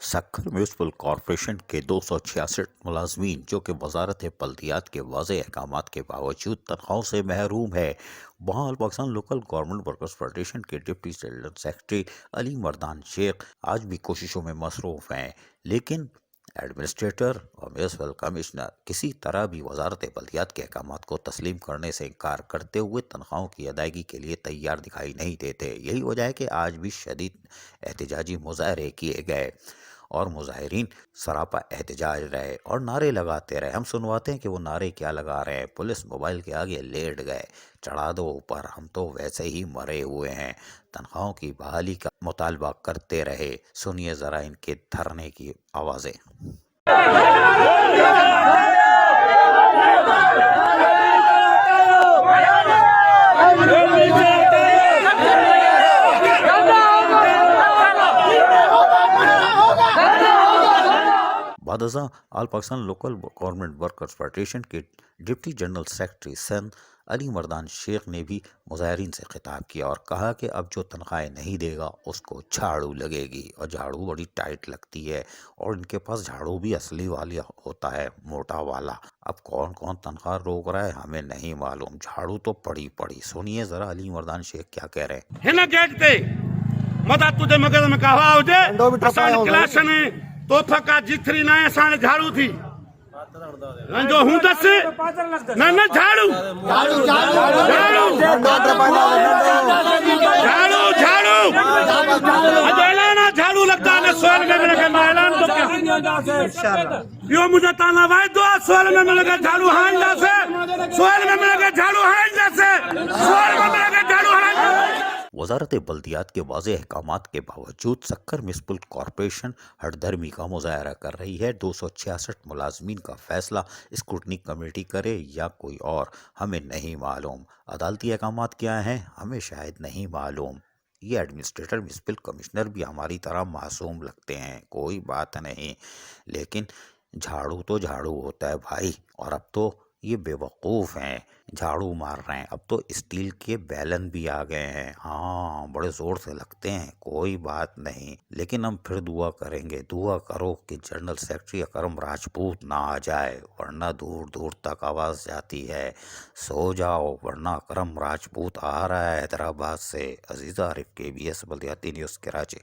سکر municipal corporation کے 266 ملازمین جو کہ وزارت بلدیات کے واضح احکامات کے باوجود تنخواہوں سے محروم ہے، وہاں Pakistan local government workers federation کے ڈپٹی جنرل سیکرٹری علی مردان شیخ آج بھی کوششوں میں مصروف ہیں، لیکن ایڈمنسٹریٹر اور میونسپل کمشنر کسی طرح بھی وزارت بلدیات کے احکامات کو تسلیم کرنے سے انکار کرتے ہوئے تنخواہوں کی ادائیگی کے لیے تیار دکھائی نہیں دیتے۔ یہی وجہ ہے کہ آج بھی شدید احتجاجی مظاہرے کیے گئے اور مظاہرین سراپا احتجاج رہے اور نعرے لگاتے رہے۔ ہم سنواتے ہیں کہ وہ نعرے کیا لگا رہے ہیں۔ پولیس موبائل کے آگے لیٹ گئے، چڑھا دو اوپر، ہم تو ویسے ہی مرے ہوئے ہیں، تنخواہوں کی بحالی کا مطالبہ کرتے رہے۔ سنیے ذرا ان کے دھرنے کی آوازیں۔ بعد ازاں all Pakistan local government workers federation کے deputy general secretary Sindh Ali Mardan Shaikh نے بھی مظاہرین سے خطاب کیا اور کہا کہ اب جو تنخواہیں نہیں دے گا اس کو جھاڑو لگے گی، اور جھاڑو بڑی ٹائٹ لگتی ہے اور ان کے پاس جھاڑو بھی اصلی والا ہوتا ہے، موٹا والا۔ اب کون کون تنخواہ روک رہا ہے ہمیں نہیں معلوم، جھاڑو تو پڑی۔ سنیے ذرا علی مردان شیخ کیا کہہ رہے ہیں۔ ہن گیٹ تے متا تجھے مگر میں کہا ہو جے اسان کلاس نے تو پھکا جتری نہ اسان جھاڑو تھی جو ہوں دس نہ جھاڑو جھاڑو جھاڑو اعلان جھاڑو لگتا ہے سوال میں لگا میں اعلان تو کیا یہ مجھے تانا وای دو سوال میں لگا جھاڑو ہان جیسے سوال میں لگا جھاڑو ہان جیسے سوال میں لگا جھاڑو ہان جیسے۔ وزارت بلدیات کے واضح احکامات کے باوجود سکر میونسپل کارپوریشن ہٹ دھرمی کا مظاہرہ کر رہی ہے۔ 266 ملازمین کا فیصلہ اسکروٹنی کمیٹی کرے یا کوئی اور، ہمیں نہیں معلوم۔ عدالتی احکامات کیا ہیں ہمیں شاید نہیں معلوم۔ یہ ایڈمنسٹریٹر میونسپل کمشنر بھی ہماری طرح معصوم لگتے ہیں، کوئی بات نہیں، لیکن جھاڑو تو جھاڑو ہوتا ہے بھائی، اور اب تو یہ بے وقوف ہیں، جھاڑو مار رہے ہیں۔ اب تو اسٹیل کے بیلن بھی آ گئے ہیں، ہاں بڑے زور سے لگتے ہیں، کوئی بات نہیں، لیکن ہم پھر دعا کریں گے، دعا کرو کہ جنرل سیکرٹری اکرم راجپوت نہ آ جائے، ورنہ دور دور تک آواز جاتی ہے۔ سو جاؤ ورنہ اکرم راجپوت آ رہا ہے حیدرآباد سے۔ عزیزہ عارف، KBS بلدیاتی نیوز، کراچی۔